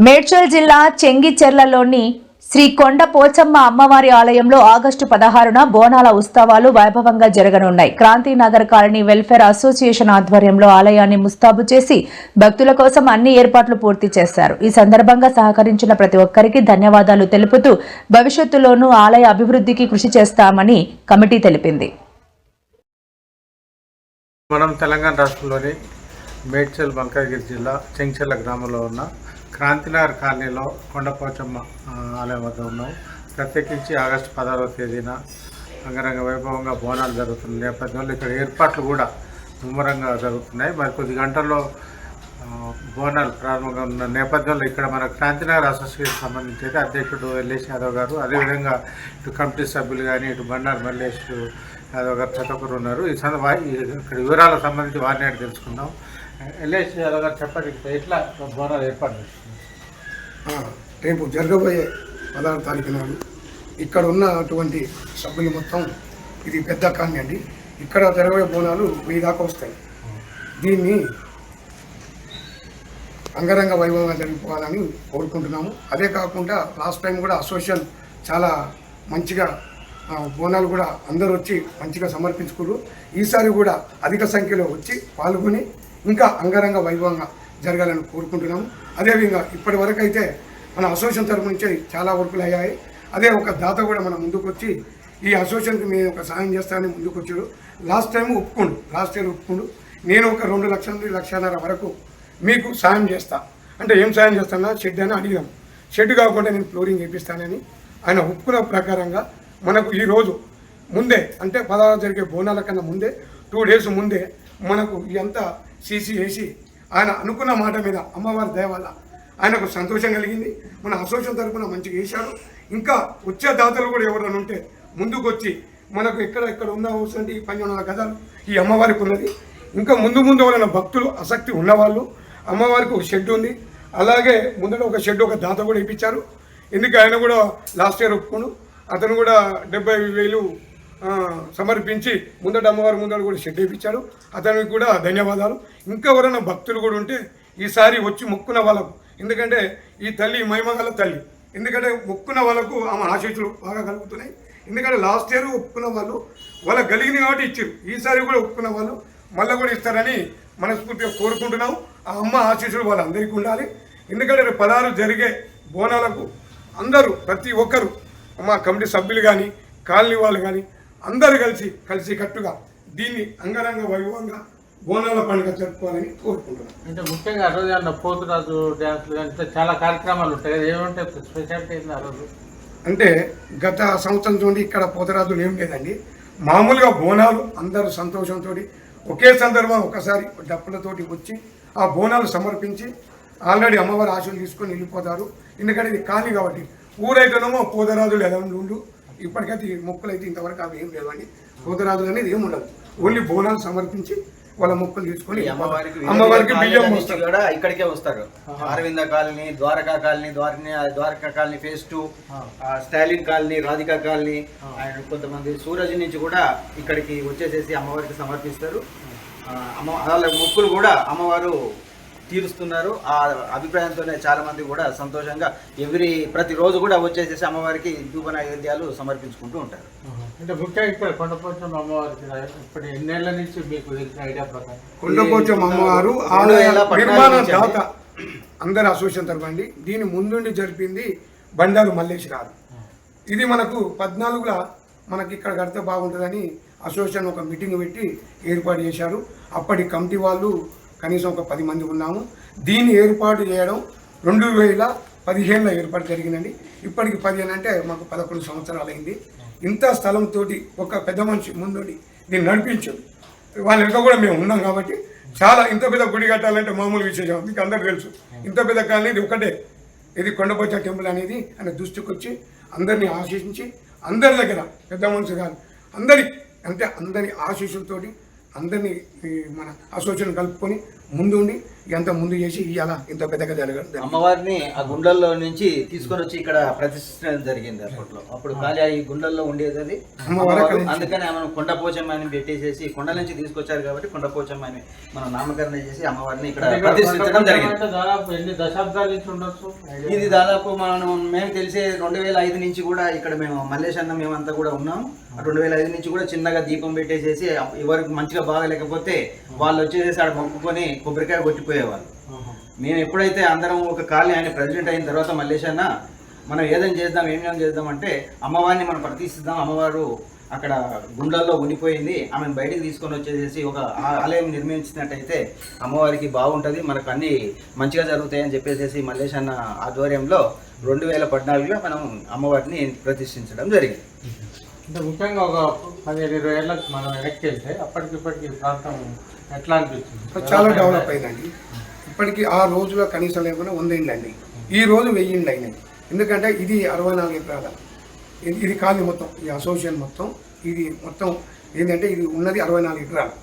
మేడ్చల్ జిల్లా చెంగిచెర్లలోని శ్రీ కొండ పోచమ్మ అమ్మవారి ఆలయంలో ఆగస్టు 16న బోనాల ఉత్సవాలు వైభవంగా జరగనున్నాయి. క్రాంతినగర్ కాలనీ వెల్ఫేర్ అసోసియేషన్ ఆధ్వర్యంలో ఆలయాన్ని ముస్తాబు చేసి భక్తుల కోసం అన్ని ఏర్పాట్లు పూర్తి చేశారు. ఈ సందర్భంగా సహకరించిన ప్రతి ఒక్కరికి ధన్యవాదాలు తెలుపుతూ భవిష్యత్తులోనూ ఆలయ అభివృద్ధికి కృషి చేస్తామని కమిటీ తెలిపింది. మనం తెలంగాణ రాష్ట్రంలోని మేడ్చల్ మల్కాజ్గిరి జిల్లా చెంగిచెర్ల గ్రామంలో ఉన్న క్రాంతినగర్ కాలనీలో కొండపోచమ్మ ఆలయం వద్ద ఉన్నాం. ప్రత్యేకించి ఆగస్టు 16వ తేదీన అంగరంగ వైభవంగా బోనాలు జరుగుతున్న నేపథ్యంలో ఇక్కడ ఏర్పాట్లు కూడా ముమ్మరంగా జరుగుతున్నాయి. మరి కొద్ది గంటల్లో బోనాలు ప్రారంభంగా ఉన్న నేపథ్యంలో ఇక్కడ మన క్రాంతినగర్ అసోసియేషన్ సంబంధించి అయితే అధ్యక్షుడు ఎల్లేష్ యాదవ్ గారు, అదేవిధంగా ఇటు కమిటీ సభ్యులు కానీ ఇటు బండారు మల్లేష్ యాదవ్ గారు ప్రతి ఒక్కరు ఉన్నారు. ఇక్కడ వివరాలకు సంబంధించి వారిని అడిగి తెలుసుకుందాం. ఎల్లేష్ యాదవ్ గారు చెప్పండి, ఎట్లా బోనాలు ఏర్పాటు చేస్తున్నారు? రేపు జరగబోయే 16వ తారీఖు నాడు ఇక్కడ ఉన్నటువంటి సభ్యులు మొత్తం, ఇది పెద్ద కాలనీ అండి, ఇక్కడ జరగబోయే బోనాలు 1000 దాకా వస్తాయి. దీన్ని అంగరంగ వైభవంగా జరిగిపోవాలని కోరుకుంటున్నాము. అదే కాకుండా లాస్ట్ టైం కూడా అసోసియేషన్ చాలా మంచిగా బోనాలు కూడా అందరూ వచ్చి మంచిగా సమర్పించుకున్నారు. ఈసారి కూడా అధిక సంఖ్యలో వచ్చి పాల్గొని ఇంకా అంగరంగ వైభవంగా జరగాలని కోరుకుంటున్నాము. అదేవిధంగా ఇప్పటి వరకు అయితే మన అసోసియేషన్ తరఫు నుంచి చాలా వర్కులు అయ్యాయి. అదే ఒక దాత కూడా మన ముందుకు వచ్చి ఈ అసోసియేషన్కి నేను ఒక సాయం చేస్తానని ముందుకు వచ్చాడు. లాస్ట్ ఇయర్ ఒప్పుకుండు నేను ఒక 2 లక్షల నుండి 1.5 లక్షల వరకు మీకు సాయం చేస్తా అంటే, ఏం సాయం చేస్తానా, షెడ్ అని అడిగాం. షెడ్ కాకుండా నేను ఫ్లోరింగ్ వేపిస్తానని ఆయన ఒప్పుకున్న ప్రకారంగా మనకు ఈరోజు ముందే అంటే 16 జరిగే బోనాల కన్నా ముందే 2 డేస్ ముందే మనకు ఇదంతా సీసీ వేసి ఆయన అనుకున్న మాట మీద అమ్మవారి దయ వల్ల ఆయనకు సంతోషం కలిగింది. మన అసోసియేషన్ తరఫున మంచిగా వేశాడు. ఇంకా వచ్చే దాతలు కూడా ఎవరైనా ఉంటే ముందుకు వచ్చి మనకు ఎక్కడ ఉన్న అవసరం ఈ 1500 గదాలు ఈ అమ్మవారికి ఉన్నది. ఇంకా ముందు ఎవరైనా భక్తులు ఆసక్తి ఉన్నవాళ్ళు, అమ్మవారికి ఒక షెడ్ ఉంది, అలాగే ముందర ఒక షెడ్ ఒక దాత కూడా ఇప్పించారు. ఎందుకు ఆయన కూడా లాస్ట్ ఇయర్ ఒప్పుకోను, అతను కూడా 70,000 సమర్పించి ముందట అమ్మవారి ముందర కూడా షెడ్ వేయించాడు. అతనికి కూడా ధన్యవాదాలు. ఇంకా ఎవరైనా భక్తులు కూడా ఉంటే ఈసారి వచ్చి మొక్కున్న వాళ్ళకు, ఎందుకంటే ఈ తల్లి మహిమగల తల్లి, ఎందుకంటే మొక్కున్న వాళ్ళకు ఆమె ఆశీస్సులు బాగా కలుగుతున్నాయి. ఎందుకంటే లాస్ట్ ఇయర్ ఒప్పుకున్న వాళ్ళు వాళ్ళకి కలిగింది కాబట్టి ఇచ్చారు. ఈసారి కూడా ఒప్పుకున్న వాళ్ళు మళ్ళీ కూడా ఇస్తారని మనస్ఫూర్తిగా కోరుకుంటున్నాం. ఆ అమ్మ ఆశీస్సులు వాళ్ళందరికీ ఉండాలి. ఎందుకంటే 16 జరిగే బోనాలకు అందరూ ప్రతి ఒక్కరు మా కమిటీ సభ్యులు కానీ కాలనీ వాళ్ళు కానీ అందరూ కలిసి కట్టుగా దీన్ని అంగరంగ వైభవంగా బోనాల పండుగ జరుపుకోవాలని కోరుకుంటున్నాం. అంటే ముఖ్యంగా ఆ రోజు అన్న పోతురాజు డ్యాన్స్లు కానీ చాలా కార్యక్రమాలు ఉంటాయి. ఏమంటే స్పెషాలిటీ ఏంటి ఆ రోజు? అంటే గత సంవత్సరం నుండి ఇక్కడ పోతరాజులు ఏం లేదండి, మామూలుగా బోనాలు అందరూ సంతోషంతో ఒకే సందర్భం ఒకసారి డప్పులతోటి వచ్చి ఆ బోనాలు సమర్పించి ఆల్రెడీ అమ్మవారి ఆశలు తీసుకొని వెళ్ళిపోతారు. ఎందుకంటే ఇది ఖాళీ కాబట్టి. ఊరైతేనేమో పోతరాజులు ఎలా ఉండు, ఇప్పటికైతే మొక్కులు అయితే ఇంతవరకు అవి ఏం లేవండి. పోతరాజులు అనేది ఏమి ఉండదు, ఓన్లీ బోనాలు సమర్పించి వాళ్ళ మొక్కులు తీసుకొని అమ్మవారికి బియ్యం కూడా ఇక్కడికే వస్తారు. Aravinda colony, Dwaraka colony, Dwaraka colony phase 2, Stalin colony, Radhika colony, and కొంతమంది సూరజ్ నుంచి కూడా ఇక్కడికి వచ్చేసేసి అమ్మవారికి సమర్పిస్తారు. వాళ్ళ మొక్కులు కూడా అమ్మవారు తీరుస్తున్నారు. ఆ అభిప్రాయంతోనే చాలా మంది కూడా సంతోషంగా ప్రతిరోజు కూడా వచ్చేసేసి అమ్మవారికి ధూప నైవేద్యాలు సమర్పించుకుంటూ ఉంటారు. అంటే ముఖ్యంగా ఇక్కడ కొండపోచమ్మ అమ్మవారికి ఇప్పుడు ఎన్నేళ్ల నుంచి మీకు తెలిసిన ఐడియా ప్రకారం కొండపోచమ్మ అమ్మవారు నిర్మాణ దాత అందరి అసోసియేషన్ తరఫండి. దీని ముందుండి జరిపింది బండారు మల్లేష్ గారు. ఇది మనకు 14గా మనకి ఇక్కడ కడితే బాగుంటుందని అసోసియేషన్ ఒక మీటింగ్ పెట్టి ఏర్పాటు చేశారు. అప్పటి కమిటీ వాళ్ళు కనీసం ఒక 10 మంది ఉన్నాము. దీన్ని ఏర్పాటు చేయడం 2015లో ఏర్పాటు జరిగిందండి. ఇప్పటికి 15 అంటే మాకు 11 సంవత్సరాలు అయింది. ఇంత స్థలంతో ఒక పెద్ద మనిషి ముందుండి దీన్ని నడిపించాడు. వాళ్ళ వెనుక కూడా మేము ఉన్నాం కాబట్టి చాలా ఇంత పెద్ద గుడి కట్టాలంటే మామూలు విశేషం మీకు అందరూ తెలుసు. ఇంత పెద్ద కాలనీ ఇది ఒకటే, ఇది కొండపోచమ్మ టెంపుల్ అనేది ఆయన దృష్టికి వచ్చి అందరినీ ఆశీర్వదించి అందరి దగ్గర పెద్ద మనిషి కాదు అందరి ఆశీస్సులతోటి అందరినీ మన అసోసియేషన్ కలుపుకొని ముందుండి ఇదంతా ముందు చేసి ఇవాళ ఇంత పెద్దగా జరగడం అమ్మవారిని ఆ గుండెల్లో నుంచి తీసుకొని వచ్చి ఇక్కడ ప్రతిష్ఠించడం జరిగింది అప్పుడు ఖాళీ ఈ గుండెల్లో ఉండేది అది అమ్మవారు. అందుకని మనం కొండపోచమ్మ అని పెట్టేసేసి కొండ నుంచి తీసుకొచ్చారు కాబట్టి కొండపోచమ్మ అని మనం నామకరణం చేసి అమ్మవారిని ఇక్కడ ప్రతిష్ఠించడం జరిగింది. దాదాపు ఎన్ని దశాబ్దాల నుంచి ఉండొచ్చు? ఇది దాదాపు మేము తెలిసే 2005 నుంచి కూడా ఇక్కడ మేము మల్లేశన్న మేమంతా కూడా ఉన్నాం. 2005 నుంచి కూడా చిన్నగా దీపం పెట్టేసేసి ఎవరికి మంచిగా బాగలేకపోతే వాళ్ళు వచ్చేసేసి ఆడ మొక్కుకొని కొబ్బరికాయ కొట్టిపోయేవాళ్ళు. మేము ఎప్పుడైతే అందరం ఒక కాలనీ ఆయన ప్రెసిడెంట్ అయిన తర్వాత మల్లేశన్న మనం ఏం చేద్దాం అంటే అమ్మవారిని మనం ప్రతిష్ఠిద్దాం, అమ్మవారు అక్కడ గుండెల్లో ఉండిపోయింది, ఆమెను బయటికి తీసుకొని వచ్చేసేసి ఒక ఆలయం నిర్మించినట్టయితే అమ్మవారికి బాగుంటుంది, మనకు అన్ని మంచిగా జరుగుతాయని చెప్పేసి మల్లేశన్న ఆధ్వర్యంలో 2014లో మనం అమ్మవారిని ప్రతిష్ఠించడం జరిగింది. అంటే ముఖ్యంగా ఒక 15-20 ఏళ్ళకి మనం వెనక్కి వెళ్తే అప్పటికిప్పటికి ప్రాంతం ఎట్లా అనిపిస్తుంది? చాలా డెవలప్ అయిందండి. ఇప్పటికీ ఆ రోజులో కనీసం లేకుండా 100 ఇండ్లు అండి, ఈ రోజు 1000 ఇండ్లు అయినాయి. ఎందుకంటే ఇది 64 ఎకరాల ఇది కాలనీ మొత్తం, ఈ అసోసియేషన్ మొత్తం ఇది మొత్తం ఏంటంటే ఇది ఉన్నది 64 ఎకరాలు.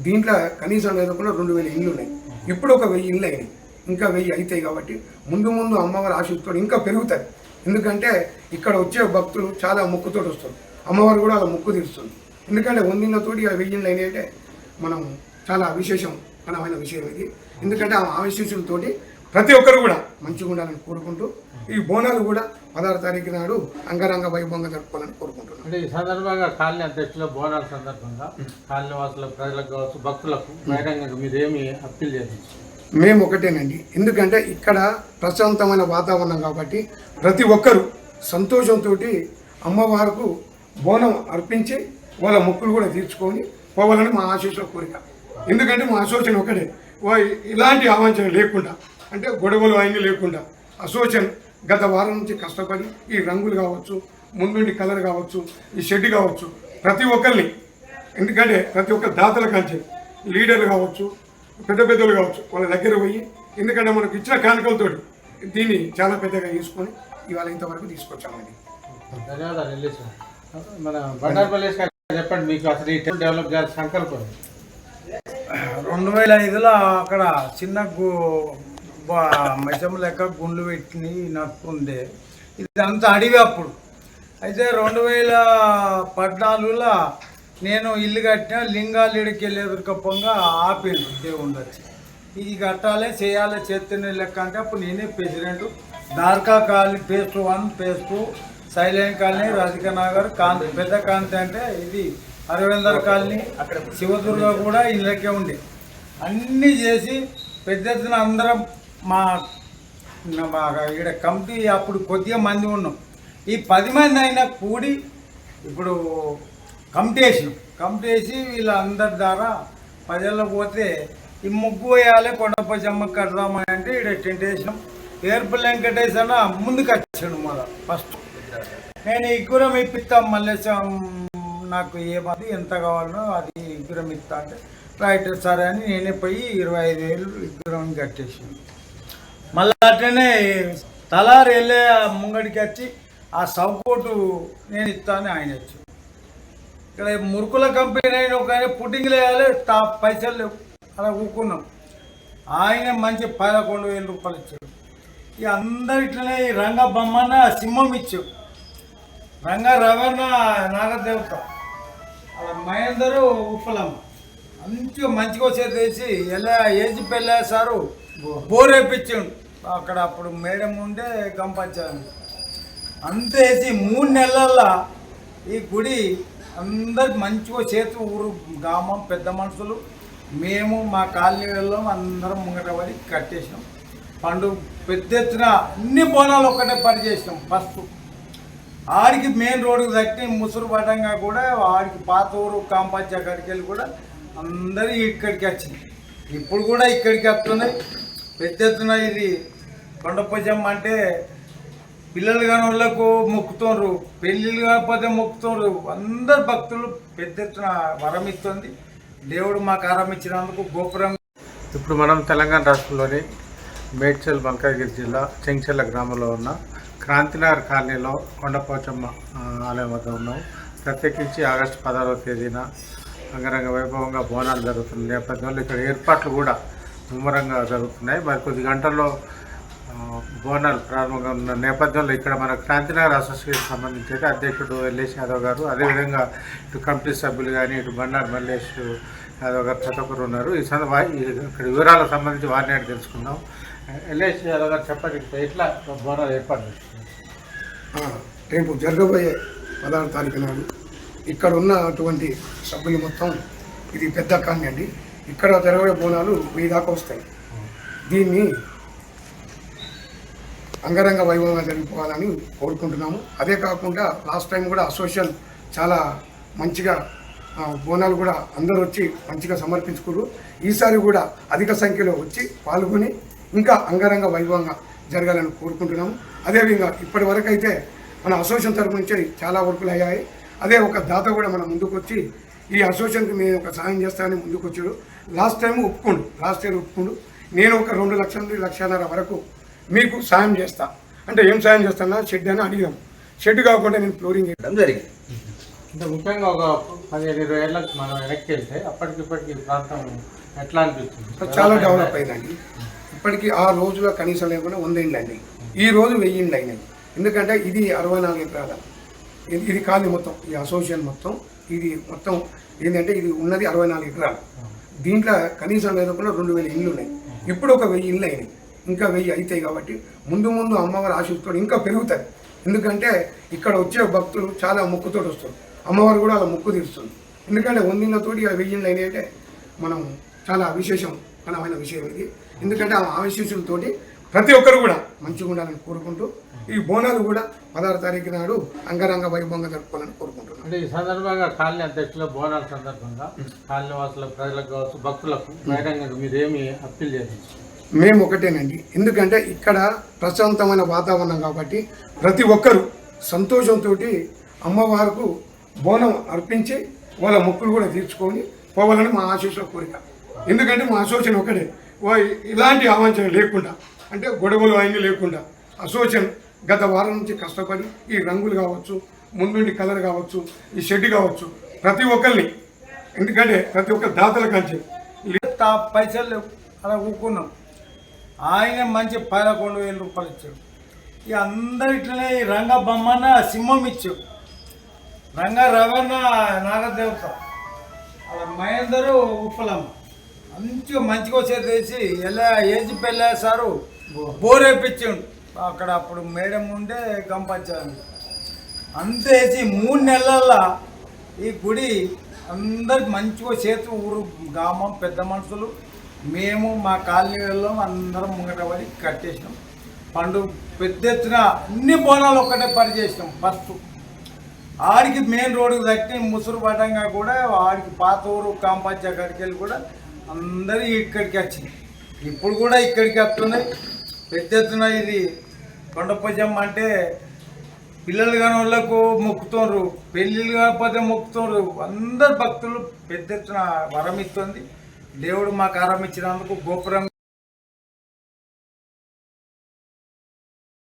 దీంట్లో కనీసం లేకుండా 2000 ఇండ్లు ఉన్నాయి. ఇప్పుడు ఒక 1000 ఇండ్లు అయినాయి, ఇంకా 1000 అవుతాయి. కాబట్టి ముందు అమ్మవారి ఆశీస్సుతో ఇంకా పెరుగుతుంది. ఎందుకంటే ఇక్కడ వచ్చే భక్తులు చాలా మొక్కుతోటి వస్తారు, అమ్మవారు కూడా అలా మొక్కు తీరుస్తుంది. ఎందుకంటే 100 ఇండ్లతోటి 1000 ఇండ్లు అయినాయి అంటే మనం చాలా విశేషమైన విషయం ఇది. ఎందుకంటే ఆ ఆశీస్సులతోటి ప్రతి ఒక్కరు కూడా మంచిగా ఉండాలని కోరుకుంటూ ఈ బోనాలు కూడా 16 తారీఖు నాడు అంగరంగ వైభవంగా జరుపుకోవాలని కోరుకుంటున్నాను. అంటే ఈ సందర్భంగా కాలనీ అధ్యక్షుల బోనాల సందర్భంగా కాలనీ వాసుల ప్రజలకు కావచ్చు భక్తులకు బహిరంగంగా మీరేమి అప్పీల్ చేయాలి? మేము ఒకటేనండి, ఎందుకంటే ఇక్కడ ప్రశాంతమైన వాతావరణం కాబట్టి ప్రతి ఒక్కరూ సంతోషంతో అమ్మవారికి బోనం అర్పించి వాళ్ళ మొక్కులు కూడా తీర్చుకొని పోవాలని మా ఆశీస్సుల కోరిక. ఎందుకంటే మా అసోసియేషన్ ఒకటే, ఇలాంటి అవాంఛన లేకుండా అంటే గొడవలు అవన్నీ లేకుండా అసోసియేషన్ గత వారం నుంచి కష్టపడి ఈ రంగులు కావచ్చు, ముందుండి కలర్ కావచ్చు, ఈ షెడ్ కావచ్చు, ప్రతి ఒక్కరిని, ఎందుకంటే ప్రతి ఒక్క దాతల కంటే లీడర్లు కావచ్చు, పెద్దలు కావచ్చు, వాళ్ళ దగ్గర పోయి, ఎందుకంటే మనకు ఇచ్చిన కానుకలతో దీన్ని చాలా పెద్దగా తీసుకొని ఇవాళ ఇంతవరకు తీసుకొచ్చామండి. ధన్యవాదాలు. మన బండార్పల్లి చెప్పండి, మీకు అసలు ఈ టెంపుల్ డెవలప్ చేయాల్సిన సంకల్పం? 2005లో అక్కడ చిన్న మెషం లెక్క గుండ్లు పెట్టి నడుపుకుండే, ఇదంతా అడివి అప్పుడు. అయితే 2014లో నేను ఇల్లు కట్టిన లింగాలేడికి వెళ్ళి ఎదురుకపోగా ఆపిండు దేవుడు వచ్చి, ఇది కట్టాలి చేయాలి చేస్తున్న లెక్క అంటే అప్పుడు నేనే president. Dwaraka colony phase 1 phase 2 silent colony Radhika Nagar కాంతి పెద్ద కాంతి అంటే ఇది అరవిందర్ కాలనీ అక్కడ శివదుర్గ కూడా ఇళ్ళకే ఉండే అన్నీ చేసి పెద్ద ఎత్తున అందరం మా ఇక్కడ కమిటీ అప్పుడు కొద్దిగా మంది ఉన్నాం. ఈ 10 మంది అయినా కూడి ఇప్పుడు కమిటీ వేసి వీళ్ళందరి ద్వారా ప్రజల్లో పోతే ఈ ముగ్గు వేయాలి కొండపోచమ్మ కడదామని అంటే ఇక్కడ టెంట్ వేసినాం. ఏర్పల్లి వెంకటేశ్వర ముందుకు వచ్చాడు మళ్ళీ ఫస్ట్, నేను ఇగ్గురం ఇప్పిస్తాం మల్లేశం, నాకు ఏమది ఎంత కావాలనో అది ఇగ్గురం ఇస్తా అంటే రైట్ సరే అని నేనే పోయి 25,000 ఇగ్గురం కట్టేసాను. మళ్ళీ అట్లనే తలారు వెళ్ళే ముంగడికి వచ్చి ఆ సపోర్టు నేను ఇస్తాను ఆయన వచ్చి, ఇక్కడ మురుకుల కంపెనీ అయిన కానీ పుట్టింగ్లు వేయాలి పైసలు లేవు అలా ఊకున్నాం. ఆయన మంచి 11,000 రూపాయలు ఇచ్చాడు. ఇక అందరు ఇట్లనే రంగ బొమ్మన సింహం ఇచ్చాడు, రంగ రవణ నాగదేవత, అలా మహేందరు ఉప్పలమ్మ మంచిగా చేసి ఎలా ఏజ్ పెళ్ళా సారు బోర్ వేయించాడు అక్కడ. అప్పుడు మేడం ఉండే గంపచ్చాను అంతేసి 3 నెలల్లో ఈ గుడి అందరు మంచిగా చేతి ఊరు గ్రామం పెద్ద మనుషులు మేము మా కాలనీలలో అందరం ముంగటపడి కట్టేసినాం. పండుగ పెద్ద ఎత్తున అన్ని బోనాలు ఒక్కటే పని చేసినాం. ఫస్ట్ ఆడికి మెయిన్ రోడ్డుకు తట్టి ముసురు పడంగా కూడా ఆడికి పాత ఊరు కాంపచ్చ అక్కడికి వెళ్ళి కూడా అందరూ ఇక్కడికి వచ్చింది. ఇప్పుడు కూడా ఇక్కడికి వస్తున్నాయి పెద్ద ఎత్తున. ఇది కొండపోచమ్మ అంటే పిల్లలు కాని వాళ్ళకు మొక్కుతుండ్రు, పెళ్ళిళ్ళు కాకపోతే మొక్కుతుండ్రు, అందరు భక్తులు పెద్ద ఎత్తున వరం ఇస్తుంది. దేవుడు మాకు వరం ఇచ్చినందుకు గోపురం. ఇప్పుడు మనం తెలంగాణ రాష్ట్రంలోని మేడ్చల్ మల్కాజ్గిరి జిల్లా చెంచెల్ల గ్రామంలో ఉన్న క్రాంతినగర్ కాలనీలో కొండపోచమ్మ ఆలయం వద్ద ఉన్నాం. ప్రత్యేకించి ఆగస్టు 16వ తేదీన అంగరంగ వైభవంగా బోనాలు జరుగుతున్న నేపథ్యంలో ఇక్కడ ఏర్పాట్లు కూడా ముమ్మరంగా జరుగుతున్నాయి. మరి కొద్ది గంటల్లో బోనాలు ప్రారంభంగా ఉన్న నేపథ్యంలో ఇక్కడ మన క్రాంతినగర్ అసోసియేషన్ సంబంధించి అయితే అధ్యక్షుడు ఎల్లేష్ యాదవ్ గారు, అదేవిధంగా ఇటు కమిటీ సభ్యులు కానీ ఇటు బండారు మల్లేష్ యాదవ్ గారు ప్రతి ఒక్కరు ఉన్నారు. ఇక్కడ వివరాలకు సంబంధించి వారిని అడిగి తెలుసుకుందాం. ఎల్లేష్ యాదవ్ గారు చెప్పండి, ఎట్లా బోనాలు ఏర్పాటు చేస్తున్నారు? రేపు జరగబోయే 16వ తారీఖు నాడు ఇక్కడ ఉన్నటువంటి సభ్యులు మొత్తం ఇది పెద్ద కాలనీ అండి. ఇక్కడ జరగబోయే బోనాలు 1000 దాకా వస్తాయి. దీన్ని అంగరంగ వైభవంగా జరిగిపోవాలని కోరుకుంటున్నాము. అదే కాకుండా లాస్ట్ టైం కూడా అసోసియేషన్ చాలా మంచిగా బోనాలు కూడా అందరూ వచ్చి మంచిగా సమర్పించుకున్నారు. ఈసారి కూడా అధిక సంఖ్యలో వచ్చి పాల్గొని ఇంకా అంగరంగ వైభవంగా జరగాలని కోరుకుంటున్నాము. అదేవిధంగా ఇప్పటి వరకు అయితే మన అసోసియేషన్ తరఫు నుంచి చాలా వర్కులు అయ్యాయి. అదే ఒక దాత కూడా మన ముందుకు వచ్చి ఈ అసోసియేషన్కి మేము ఒక సాయం చేస్తానని ముందుకు వచ్చాడు. లాస్ట్ ఇయర్ ఒప్పుకుండు నేను ఒక 2 లక్షల నుండి 1.5 లక్షల వరకు మీకు సాయం చేస్తా అంటే ఏం సాయం చేస్తానా షెడ్ అని అడిగాం. షెడ్ కాకుండా నేను ఫ్లోరింగ్ చేయడం జరిగింది. అంటే ముఖ్యంగా ఒక 15-20 ఏళ్ళకి మనం వెనక్కి వెళ్తే అప్పటికిప్పటికి ప్రాంతం ఎట్లా అనిపిస్తుంది? చాలా డెవలప్ అయిందండి. ఇప్పటికీ ఆ రోజులో కనీసం లేకుండా 100 ఇండ్లు అండి. ఈ రోజు 1000 ఇండ్లు అయినాయి. ఎందుకంటే ఇది 64 ఎకరాల ఇది కాలనీ మొత్తం, ఈ అసోసియేషన్ మొత్తం ఇది మొత్తం ఏంటంటే ఇది ఉన్నది 64 ఎకరాలు. దీంట్లో కనీసం లేకుండా 2000 ఇండ్లు ఉన్నాయి. ఇప్పుడు ఒక 1000 ఇండ్లు అయినాయి. ఇంకా 1000 అవుతాయి. కాబట్టి ముందు అమ్మవారి ఆశీస్సుతో ఇంకా పెరుగుతుంది. ఎందుకంటే ఇక్కడ వచ్చే భక్తులు చాలా మొక్కుతో వస్తారు. అమ్మవారు కూడా అలా మొక్కు తీరుస్తుంది. ఎందుకంటే 100 ఇండ్లతోటి 1000 ఇండ్లు అయినాయి అంటే మనం చాలా విశేషమైన విషయం ఇది. ఎందుకంటే ఆ ఆశీస్సులతోటి ప్రతి ఒక్కరు కూడా మంచిగా ఉండాలని కోరుకుంటూ ఈ బోనాలు కూడా 16వ తారీఖు నాడు అంగరంగ వైభవంగా జరుపుకోవాలని కోరుకుంటున్నాను. అంటే ఈ సందర్భంగా కాలనీ అధ్యక్షుల బోనాల సందర్భంగా కాలనీ వాసులకు, ప్రజలకు కావచ్చు, భక్తులకు బహిరంగంగా మీరేమి అప్పీల్ చేయాలి? మేము ఒకటేనండి. ఎందుకంటే ఇక్కడ ప్రశాంతమైన వాతావరణం కాబట్టి ప్రతి ఒక్కరూ సంతోషంతో అమ్మవారికి బోనం అర్పించి వాళ్ళ మొక్కులు కూడా తీర్చుకొని పోవాలని మా ఆశీస్సుల కోరిక. ఎందుకంటే మా అసోసియేషన్ ఒకటే, ఇలాంటి అవాంఛన లేకుండా అంటే గొడవలు అవన్నీ లేకుండా అసోసియేషన్ గత వారం నుంచి కష్టపడి ఈ రంగులు కావచ్చు, ముందుండి కలర్ కావచ్చు, ఈ షెడ్ కావచ్చు, ప్రతి ఒక్కరిని ఎందుకంటే ప్రతి ఒక్క దాతల కంచి పైసలు అలా ఊరుకున్నాం. ఆయన మంచి 11,000 రూపాయలు ఇచ్చాడు. ఇక అందరిట్లనే ఈ రంగ బొమ్మన సింహం ఇచ్చాడు. రంగ రవణ నాగదేవత అలా మహేందరు ఉప్పలమ్మ మంచిగా వచ్చేది వేసి ఎలా ఏజ్ పెళ్ళేసారు బోరేపించాడు. అక్కడ అప్పుడు మేడం ఉండే గంపంచాలి అంతేసి 3 నెలల్లో ఈ గుడి అందరికి మంచిగా చేతి ఊరు గ్రామం పెద్ద మనుషులు మేము మా కాలనీలో అందరం ముంగటపడి కట్టేసినాం. పండుగ పెద్ద ఎత్తున అన్ని బోనాలు ఒక్కటే పని చేసినాం. ఫస్ట్ ఆడికి మెయిన్ రోడ్డుకి తట్టి ముసురు పడంగా కూడా ఆడికి పాత ఊరు కాంపంచా కాడికి వెళ్ళి కూడా అందరూ ఇక్కడికి వచ్చింది. ఇప్పుడు కూడా ఇక్కడికి వస్తున్నాయి పెద్ద ఎత్తున. ఇది కొండపోచమ్మ అంటే పిల్లలు కాని వాళ్ళకు మొక్కుతున్నారు, పెళ్ళిళ్ళు కాకపోతే మొక్కుతున్నారు. అందరు భక్తులు పెద్ద ఎత్తున వరం ఇస్తుంది. దేవుడు మాకు వరం ఇచ్చినందుకు గోపురం